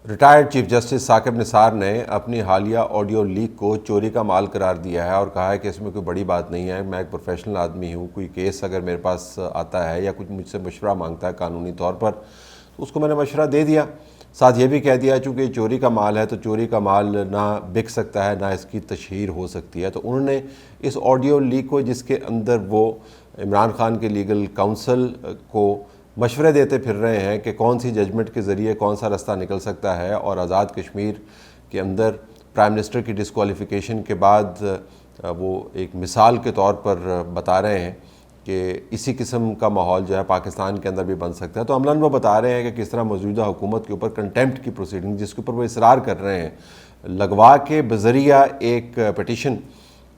Retired chief justice Saqib Nisar نے اپنی حالیہ آڈیو لیک کو چوری کا مال قرار دیا ہے اور کہا ہے کہ اس میں کوئی بڑی بات نہیں ہے، میں ایک پروفیشنل آدمی ہوں، کوئی کیس اگر میرے پاس آتا ہے یا کچھ مجھ سے مشورہ مانگتا ہے قانونی طور پر تو اس کو میں نے مشورہ دے دیا۔ ساتھ یہ بھی کہہ دیا چونکہ یہ چوری کا مال ہے تو چوری کا مال نہ بک سکتا ہے نہ اس کی تشہیر ہو سکتی ہے۔ تو انہوں نے اس آڈیو لیک کو، جس کے اندر وہ عمران خان کے لیگل کاؤنسل کو مشورے دیتے پھر رہے ہیں کہ کون سی ججمنٹ کے ذریعے کون سا رستہ نکل سکتا ہے، اور آزاد کشمیر کے اندر پرائم منسٹر کی ڈسکوالیفیکیشن کے بعد وہ ایک مثال کے طور پر بتا رہے ہیں کہ اسی قسم کا ماحول جو ہے پاکستان کے اندر بھی بن سکتا ہے۔ تو عملاً وہ بتا رہے ہیں کہ کس طرح موجودہ حکومت کے اوپر کنٹیمپٹ کی پروسیڈنگ، جس کے اوپر وہ اصرار کر رہے ہیں، لگوا کے بذریعہ ایک پٹیشن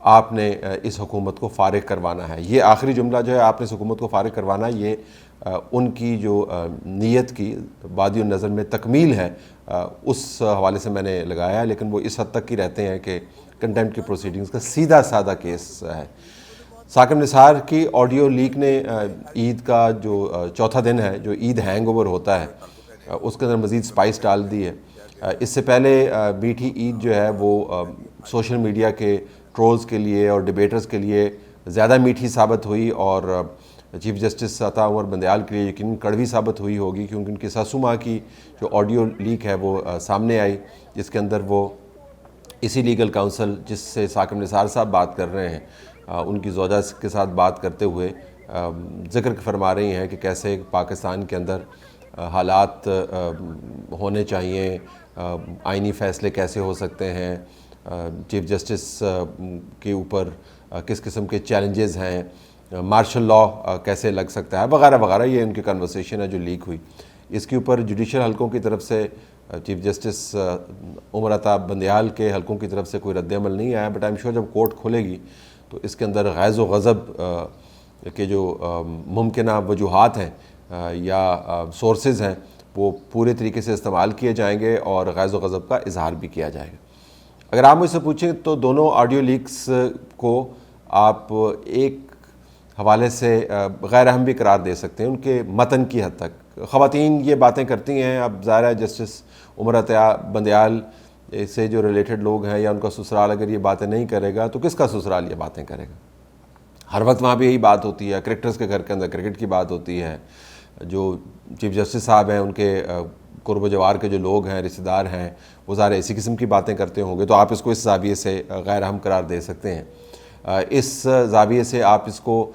آپ نے اس حکومت کو فارغ کروانا ہے۔ یہ آخری جملہ جو ہے آپ نے اس حکومت کو فارغ کروانا، یہ ان کی جو نیت کی بادی النظر میں تکمیل ہے، اس حوالے سے میں نے لگایا ہے، لیکن وہ اس حد تک ہی رہتے ہیں کہ کنٹیمپٹ کی پروسیڈنگز کا سیدھا سادہ کیس ہے۔ ثاقب نثار کی آڈیو لیک نے عید کا جو چوتھا دن ہے، جو عید ہینگ اوور ہوتا ہے، اس کے اندر مزید سپائس ڈال دی ہے۔ اس سے پہلے میٹھی عید جو ہے وہ سوشل میڈیا کے ٹرولز کے لیے اور ڈیبیٹرز کے لیے زیادہ میٹھی ثابت ہوئی، اور چیف جسٹس عطا عمر بندیال کے لیے یقیناً کڑوی ثابت ہوئی ہوگی، کیونکہ ان کی ساسو ماں کی جو آڈیو لیک ہے وہ سامنے آئی، جس کے اندر وہ اسی لیگل کاؤنسل جس سے ثاقب نثار صاحب بات کر رہے ہیں، ان کی زوجہ کے ساتھ بات کرتے ہوئے ذکر فرما رہی ہیں کہ کیسے پاکستان کے اندر حالات ہونے چاہیے، آئینی فیصلے کیسے ہو سکتے ہیں، چیف جسٹس کے اوپر کس قسم کے چیلنجز ہیں، مارشل لاء کیسے لگ سکتا ہے، وغیرہ وغیرہ۔ یہ ان کی کنورسیشن ہے جو لیک ہوئی۔ اس کے اوپر جوڈیشل حلقوں کی طرف سے، چیف جسٹس عمر عطا بندیال کے حلقوں کی طرف سے کوئی رد عمل نہیں آیا، بٹ آئی ایم شیور جب کورٹ کھلے گی تو اس کے اندر غیظ و غضب کے جو ممکنہ وجوہات ہیں یا سورسز ہیں وہ پورے طریقے سے استعمال کیے جائیں گے اور غیظ و غضب کا اظہار بھی کیا جائے گا۔ اگر آپ مجھ سے پوچھیں تو دونوں آڈیو لیکس کو آپ ایک حوالے سے غیر اہم بھی قرار دے سکتے ہیں، ان کے متن کی حد تک۔ خواتین یہ باتیں کرتی ہیں، اب ظاہر ہے جسٹس عمر عطا بندیال سے جو ریلیٹڈ لوگ ہیں یا ان کا سسرال اگر یہ باتیں نہیں کرے گا تو کس کا سسرال یہ باتیں کرے گا؟ ہر وقت وہاں بھی یہی بات ہوتی ہے، کرکٹرز کے گھر کے اندر کرکٹ کی بات ہوتی ہے، جو چیف جسٹس صاحب ہیں ان کے قرب و جوار کے جو لوگ ہیں، رشتہ دار ہیں، وہ ظاہر اسی قسم کی باتیں کرتے ہوں گے، تو آپ اس کو اس زاویے سے غیر اہم قرار دے سکتے ہیں۔ اس زاویے سے آپ اس کو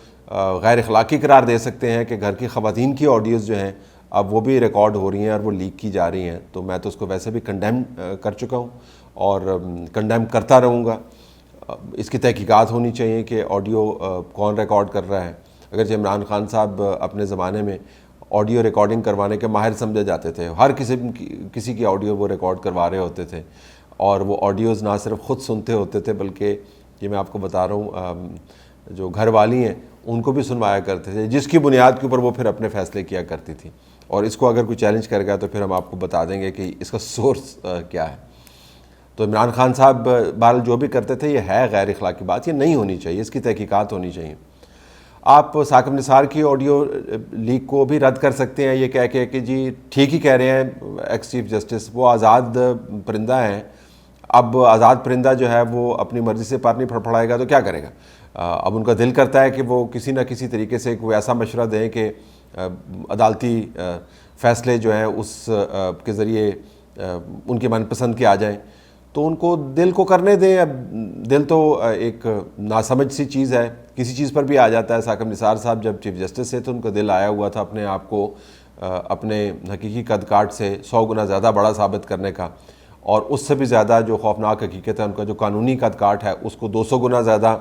غیر اخلاقی قرار دے سکتے ہیں کہ گھر کی خواتین کی آڈیوز جو ہیں اب وہ بھی ریکارڈ ہو رہی ہیں اور وہ لیک کی جا رہی ہیں، تو میں تو اس کو ویسے بھی کنڈیم کر چکا ہوں اور کنڈیم کرتا رہوں گا۔ اس کی تحقیقات ہونی چاہیے کہ آڈیو کون ریکارڈ کر رہا ہے۔ اگرچہ عمران خان صاحب اپنے زمانے میں آڈیو ریکارڈنگ کروانے کے ماہر سمجھے جاتے تھے، ہر کسی کی آڈیو وہ ریکارڈ کروا رہے ہوتے تھے، اور وہ آڈیوز نہ صرف خود سنتے ہوتے تھے بلکہ یہ میں آپ کو بتا رہا ہوں جو گھر والی ہیں ان کو بھی سنوایا کرتے تھے، جس کی بنیاد کے اوپر وہ پھر اپنے فیصلے کیا کرتی تھی۔ اور اس کو اگر کوئی چیلنج کرے گا تو پھر ہم آپ کو بتا دیں گے کہ اس کا سورس کیا ہے۔ تو عمران خان صاحب بہرحال جو بھی کرتے تھے یہ ہے غیر اخلاقی بات، یہ نہیں ہونی چاہیے، اس کی تحقیقات ہونی چاہیے۔ آپ ثاقب نثار کی آڈیو لیک کو بھی رد کر سکتے ہیں یہ کہہ کے کہ جی ٹھیک ہی کہہ رہے ہیں ایکس چیف جسٹس، وہ آزاد پرندہ ہیں، اب آزاد پرندہ جو ہے وہ اپنی مرضی سے پر نہیں پھڑپھڑائے گا تو کیا کرے گا؟ اب ان کا دل کرتا ہے کہ وہ کسی نہ کسی طریقے سے کوئی ایسا مشورہ دیں کہ عدالتی فیصلے جو ہیں اس کے ذریعے ان کے من پسند کے آ جائیں، تو ان کو دل کو کرنے دیں۔ اب دل تو ایک ناسمجھ سی چیز ہے، کسی چیز پر بھی آ جاتا ہے۔ ثاقب نثار صاحب جب چیف جسٹس سے تو ان کا دل آیا ہوا تھا اپنے آپ کو اپنے حقیقی قد کاٹ سے 100 گنا زیادہ بڑا ثابت کرنے کا، اور اس سے بھی زیادہ جو خوفناک حقیقت ہے ان کا جو قانونی قد کاٹ ہے اس کو 200 گنا زیادہ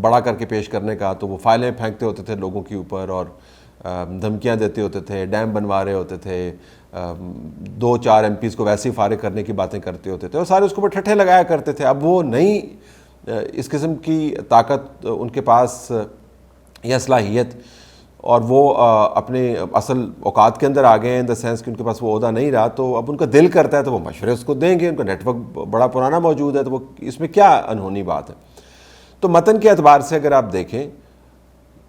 بڑا کر کے پیش کرنے کا۔ تو وہ فائلیں پھینکتے ہوتے تھے لوگوں کے اوپر اور دھمکیاں دیتے ہوتے تھے، ڈیم بنوا رہے ہوتے تھے، 2-4 ایم پیز کو ویسے ہی فارغ کرنے کی باتیں کرتے ہوتے تھے، اور سارے اس کو ٹھٹھے لگایا کرتے تھے۔ اب وہ نہیں اس قسم کی طاقت ان کے پاس یا صلاحیت، اور وہ اپنے اصل اوقات کے اندر آ گئے ہیں، ان دا سینس کہ ان کے پاس وہ عہدہ نہیں رہا، تو اب ان کا دل کرتا ہے تو وہ مشورے اس کو دیں گے، ان کا نیٹ ورک بڑا پرانا موجود ہے، تو وہ اس میں کیا انہونی بات ہے۔ تو متن کے اعتبار سے اگر آپ دیکھیں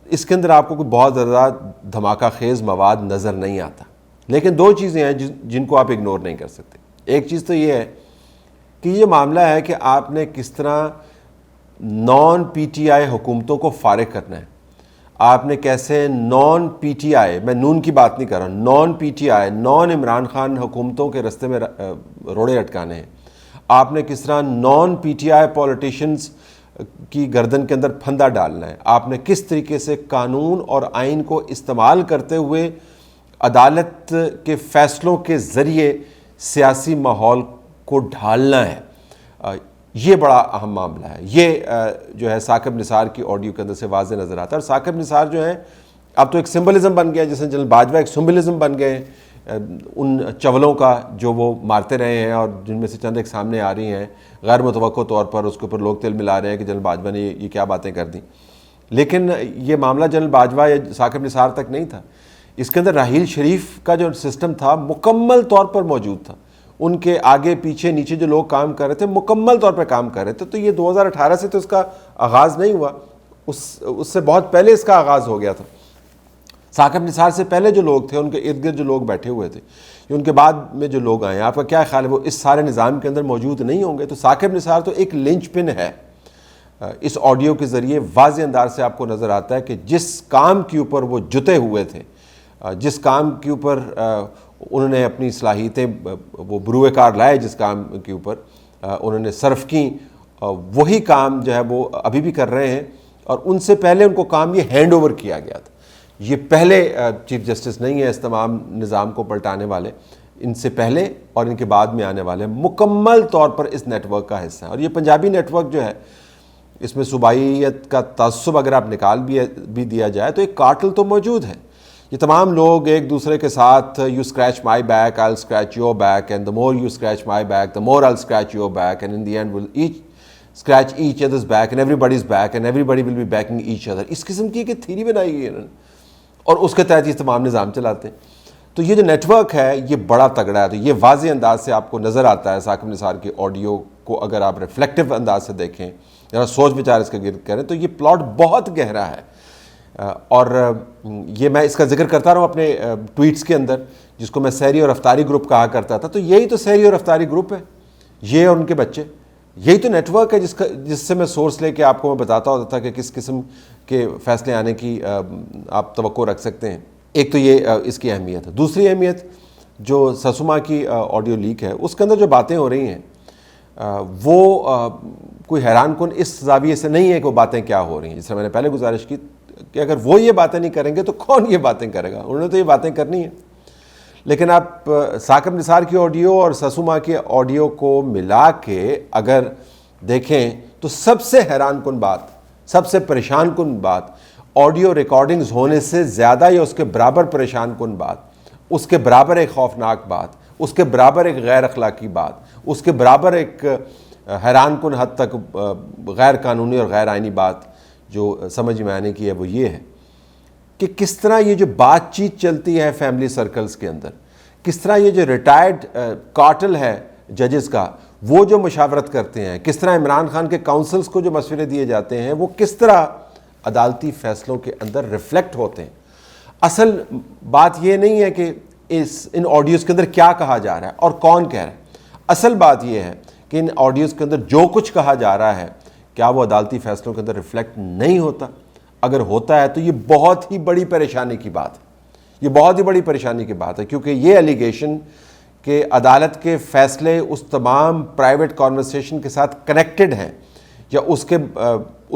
اس کے اندر آپ کو کوئی بہت زیادہ دھماکہ خیز مواد نظر نہیں آتا، لیکن دو چیزیں ہیں جن کو آپ اگنور نہیں کر سکتے. ایک چیز تو یہ ہے کہ یہ معاملہ ہے کہ آپ نے کس طرح نان پی ٹی آئی حکومتوں کو فارغ کرنا ہے. آپ نے کیسے نان پی ٹی آئی، میں نون کی بات نہیں کر رہا، naan P T I, naan Imran Khan حکومتوں کے رستے میں روڑے اٹکانے ہیں. آپ نے کس طرح naan P T I politicians کی گردن کے اندر پھندا ڈالنا ہے. آپ نے کس طریقے سے قانون اور آئین کو استعمال کرتے ہوئے عدالت کے فیصلوں کے ذریعے سیاسی ماحول کو ڈھالنا ہے. یہ بڑا اہم معاملہ ہے. یہ جو ہے ثاقب نثار کی آڈیو کے اندر سے واضح نظر آتا ہے. اور ثاقب نثار جو ہیں اب تو ایک سمبلزم بن گیا، جیسے جنرل باجوہ ایک سمبلزم بن گئے ان چولوں کا جو وہ مارتے رہے ہیں، اور جن میں سے چند ایک سامنے آ رہی ہیں غیر متوقع طور پر. اس کے اوپر لوگ تل ملا رہے ہیں کہ جنرل باجوہ نے یہ کیا باتیں کر دیں. لیکن یہ معاملہ جنرل باجوہ یا ثاقب نثار تک نہیں تھا. اس کے اندر راحیل شریف کا جو سسٹم تھا مکمل طور پر موجود تھا. ان کے آگے پیچھے نیچے جو لوگ کام کر رہے تھے مکمل طور پہ کام کر رہے تھے. تو یہ 2018 سے تو اس کا آغاز نہیں ہوا، اس سے بہت پہلے اس کا آغاز ہو گیا تھا. ثاقب نثار سے پہلے جو لوگ تھے، ان کے ارد گرد جو لوگ بیٹھے ہوئے تھے، ان کے بعد میں جو لوگ آئے ہیں، آپ کا کیا خیال ہے وہ اس سارے نظام کے اندر موجود نہیں ہوں گے؟ تو ثاقب نثار تو ایک لنچ پن ہے. اس آڈیو کے ذریعے واضح انداز سے آپ کو نظر آتا ہے کہ جس کام کے اوپر وہ جتے ہوئے تھے، جس کام کے اوپر انہوں نے اپنی صلاحیتیں وہ بروئے کار لائے، جس کام کے اوپر انہوں نے صرف کی، وہی کام جو ہے وہ ابھی بھی کر رہے ہیں. اور ان سے پہلے ان کو کام یہ ہینڈ اوور کیا گیا تھا. یہ پہلے چیف جسٹس نہیں ہے اس تمام نظام کو پلٹانے والے. ان سے پہلے اور ان کے بعد میں آنے والے مکمل طور پر اس نیٹ ورک کا حصہ ہیں. اور یہ پنجابی نیٹ ورک جو ہے، اس میں صوبائیت کا تعصب اگر آپ نکال بھی دیا جائے تو ایک کارٹل تو موجود ہے. یہ تمام لوگ ایک دوسرے کے ساتھ you scratch my back I will scratch your back and the more you scratch my back the more I will scratch your back and in the end will each scratch each other's back and everybody's back and everybody will be backing each other. اس قسم کی ایک theory بنائی گئی ہے انہوں نے، اور اس کے تحت یہ تمام نظام چلاتے ہیں. تو یہ جو نیٹ ورک ہے یہ بڑا تگڑا ہے. تو یہ واضح انداز سے آپ کو نظر آتا ہے ثاقب نثار کی آڈیو کو اگر آپ ریفلیکٹیو انداز سے دیکھیں، ذرا سوچ بچار اس کے گرد کریں، تو یہ پلاٹ بہت گہرا ہے. اور یہ میں اس کا ذکر کرتا رہا ہوں اپنے ٹویٹس کے اندر، جس کو میں سحری اور افطاری گروپ کہا کرتا تھا. تو یہی تو سحری اور افطاری گروپ ہے، یہ اور ان کے بچے. یہی تو نیٹ ورک ہے جس سے میں سورس لے کے آپ کو میں بتاتا ہوتا تھا کہ کس قسم کے فیصلے آنے کی آپ توقع رکھ سکتے ہیں. ایک تو یہ اس کی اہمیت ہے. دوسری اہمیت جو سسوما کی آڈیو لیک ہے، اس کے اندر جو باتیں ہو رہی ہیں وہ کوئی حیران کن اس زاویے سے نہیں ہے کہ وہ باتیں کیا ہو رہی ہیں. جس سے میں نے پہلے گزارش کی کہ اگر وہ یہ باتیں نہیں کریں گے تو کون یہ باتیں کرے گا؟ انہوں نے تو یہ باتیں کرنی ہیں. لیکن آپ ثاقب نثار کی آڈیو اور سسوما کی آڈیو کو ملا کے اگر دیکھیں تو سب سے حیران کن بات، سب سے پریشان کن بات، آڈیو ریکارڈنگز ہونے سے زیادہ یا اس کے برابر پریشان کن بات، اس کے برابر ایک خوفناک بات، اس کے برابر ایک غیر اخلاقی بات، اس کے برابر ایک حیران کن حد تک غیر قانونی اور غیر آئینی بات جو سمجھ میں آنے کی ہے وہ یہ ہے کہ کس طرح یہ جو بات چیت چلتی ہے فیملی سرکلز کے اندر، کس طرح یہ جو ریٹائرڈ کارٹل ہے ججز کا، وہ جو مشاورت کرتے ہیں، کس طرح عمران خان کے کاؤنسلز کو جو مشورے دیے جاتے ہیں، وہ کس طرح عدالتی فیصلوں کے اندر ریفلیکٹ ہوتے ہیں. اصل بات یہ نہیں ہے کہ ان آڈیوز کے اندر کیا کہا جا رہا ہے اور کون کہہ رہا ہے. اصل بات یہ ہے کہ ان آڈیوز کے اندر جو کچھ کہا جا رہا ہے کیا وہ عدالتی فیصلوں کے اندر ریفلیکٹ نہیں ہوتا. اگر ہوتا ہے تو یہ بہت ہی بڑی پریشانی کی بات ہے. یہ بہت ہی بڑی پریشانی کی بات ہے، کیونکہ یہ ایلیگیشن کہ عدالت کے فیصلے اس تمام پرائیویٹ کانورسیشن کے ساتھ کنیکٹڈ ہیں، یا اس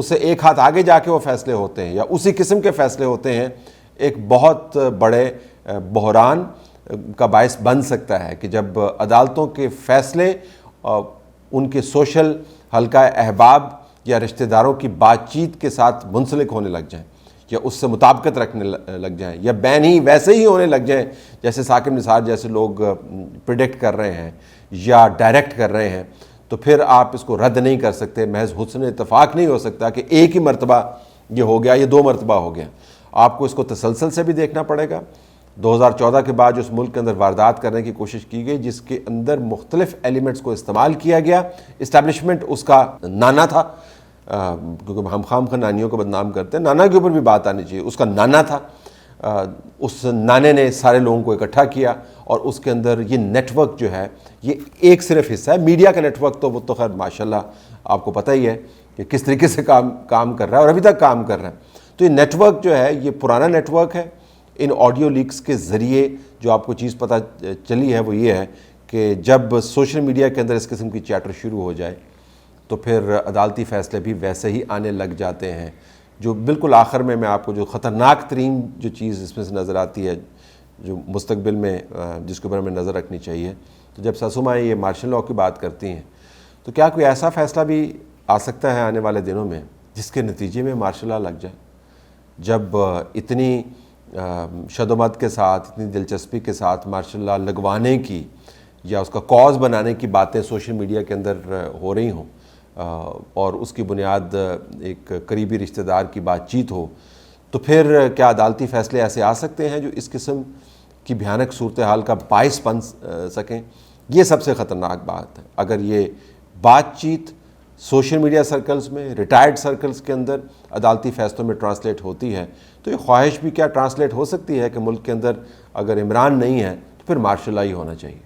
سے ایک ہاتھ آگے جا کے وہ فیصلے ہوتے ہیں، یا اسی قسم کے فیصلے ہوتے ہیں، ایک بہت بڑے بحران کا باعث بن سکتا ہے کہ جب عدالتوں کے فیصلے ان کے سوشل حلقہ احباب یا رشتہ داروں کی بات چیت کے ساتھ منسلک ہونے لگ جائیں، یا اس سے مطابقت رکھنے لگ جائیں، یا بین ہی ویسے ہی ہونے لگ جائیں جیسے ثاقب نثار جیسے لوگ پریڈکٹ کر رہے ہیں یا ڈائریکٹ کر رہے ہیں، تو پھر آپ اس کو رد نہیں کر سکتے. محض حسن اتفاق نہیں ہو سکتا کہ ایک ہی مرتبہ یہ ہو گیا، یہ 2 مرتبہ ہو گیا. آپ کو اس کو تسلسل سے بھی دیکھنا پڑے گا. 2014 کے بعد جو اس ملک کے اندر واردات کرنے کی کوشش کی گئی، جس کے اندر مختلف ایلیمنٹس کو استعمال کیا گیا، اسٹیبلشمنٹ اس کا نانا تھا، کیونکہ ہم خام خواہ نانیوں کو بدنام کرتے ہیں، نانا کے اوپر بھی بات آنی چاہیے، اس کا نانا تھا. اس نانے نے سارے لوگوں کو اکٹھا کیا اور اس کے اندر یہ نیٹ ورک جو ہے یہ ایک صرف حصہ ہے میڈیا کا نیٹ ورک، تو وہ تو خیر ماشاءاللہ آپ کو پتہ ہی ہے کہ کس طریقے سے کام کر رہا ہے اور ابھی تک کام کر رہا ہے۔ تو یہ نیٹ ورک جو ہے یہ پرانا نیٹ ورک ہے۔ ان آڈیو لیکس کے ذریعے جو آپ کو چیز پتہ چلی ہے وہ یہ ہے کہ جب سوشل میڈیا کے اندر اس قسم کی چیٹر شروع ہو جائے تو پھر عدالتی فیصلے بھی ویسے ہی آنے لگ جاتے ہیں۔ جو بالکل آخر میں آپ کو جو خطرناک ترین جو چیز اس میں سے نظر آتی ہے جو مستقبل میں جس کے اوپر ہمیں نظر رکھنی چاہیے، تو جب سسوما یہ مارشل لاء کی بات کرتی ہیں تو کیا کوئی ایسا فیصلہ بھی آ سکتا ہے آنے والے دنوں میں جس کے نتیجے میں مارشل لاء لگ جائے؟ جب اتنی شد و مت کے ساتھ، اتنی دلچسپی کے ساتھ مارشل لاء لگوانے کی یا اس کا کاز بنانے کی باتیں سوشل میڈیا کے اندر ہو رہی ہوں اور اس کی بنیاد ایک قریبی رشتہ دار کی بات چیت ہو، تو پھر کیا عدالتی فیصلے ایسے آ سکتے ہیں جو اس قسم کی بھیانک صورتحال کا باعث بن سکیں؟ یہ سب سے خطرناک بات ہے۔ اگر یہ بات چیت سوشل میڈیا سرکلز میں، ریٹائرڈ سرکلز کے اندر عدالتی فیصلوں میں ٹرانسلیٹ ہوتی ہے تو یہ خواہش بھی کیا ٹرانسلیٹ ہو سکتی ہے کہ ملک کے اندر اگر عمران نہیں ہے تو پھر مارشل لاء ہی ہونا چاہیے۔